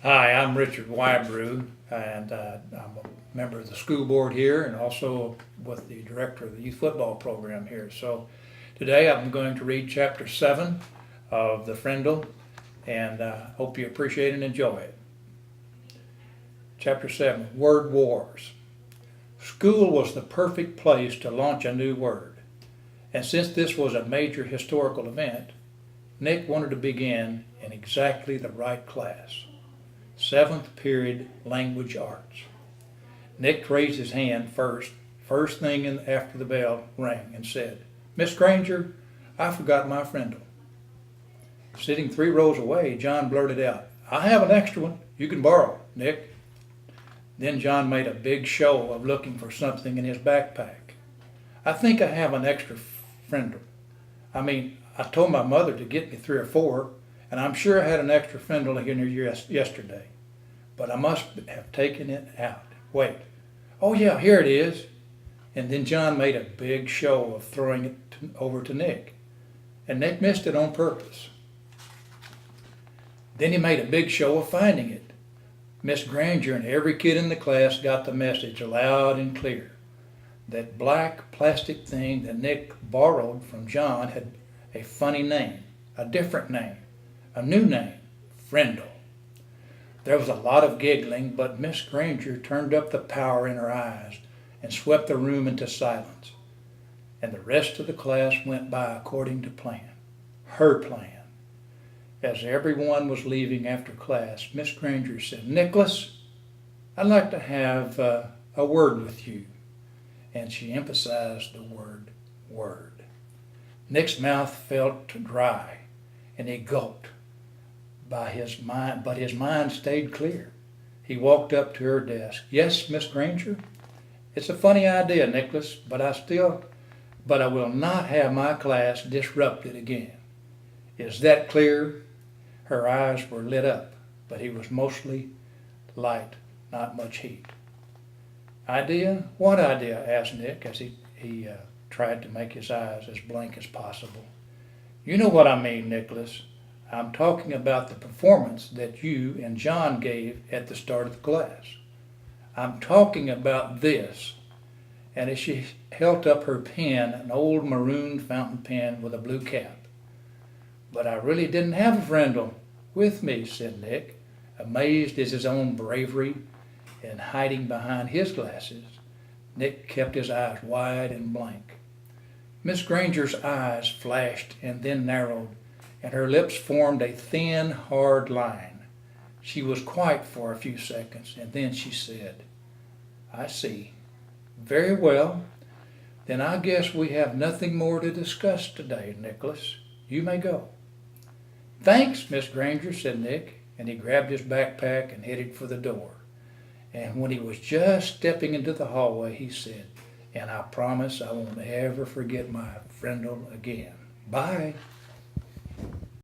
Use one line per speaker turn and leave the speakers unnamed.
Hi, I'm Richard Wybrew, and I'm a member of the school board here and also with the director of the youth football program here. So today I'm going to read chapter 7 of the Frindle, and hope you appreciate and enjoy it. Chapter 7, Word Wars. School was the perfect place to launch a new word, and since this was a major historical event, Nick wanted to begin in exactly the right class. 7th period language arts. Nick raised his hand first thing after the bell rang, and said, "Miss Granger, I forgot my Frindle." Sitting 3 rows away, John blurted out, "I have an extra one. You can borrow, Nick." Then John made a big show of looking for something in his backpack. "I think I have an extra Frindle. I told my mother to get me 3 or 4, and I'm sure I had an extra Frindle here yesterday. But I must have taken it out. Wait. Oh yeah, here it is." And then John made a big show of throwing it over to Nick. And Nick missed it on purpose. Then he made a big show of finding it. Miss Granger and every kid in the class got the message loud and clear. That black plastic thing that Nick borrowed from John had a funny name, a different name, a new name, Frindle. There was a lot of giggling, but Miss Granger turned up the power in her eyes and swept the room into silence. And the rest of the class went by according to plan, her plan. As everyone was leaving after class, Miss Granger said, "Nicholas, I'd like to have a word with you." And she emphasized the word Nick's mouth felt dry, and he gulped. But his mind stayed clear. He walked up to her desk. "Yes, Miss Granger? It's a funny idea, Nicholas, but I will not have my class disrupted again. Is that clear?" Her eyes were lit up, but he was mostly light, not much heat. "Idea? What idea?" asked Nick as he tried to make his eyes as blank as possible. "You know what I mean, Nicholas. I'm talking about the performance that you and John gave at the start of the class. I'm talking about this." And as she held up her pen, an old maroon fountain pen with a blue cap. "But I really didn't have a Frindle with me," said Nick, amazed at his own bravery and hiding behind his glasses. Nick kept his eyes wide and blank. Miss Granger's eyes flashed and then narrowed, and her lips formed a thin, hard line. She was quiet for a few seconds, and then she said, "I see. Very well. Then I guess we have nothing more to discuss today, Nicholas. You may go." "Thanks, Miss Granger," said Nick, and he grabbed his backpack and headed for the door. And when he was just stepping into the hallway, he said, "And I promise I won't ever forget my Frindle again. Bye."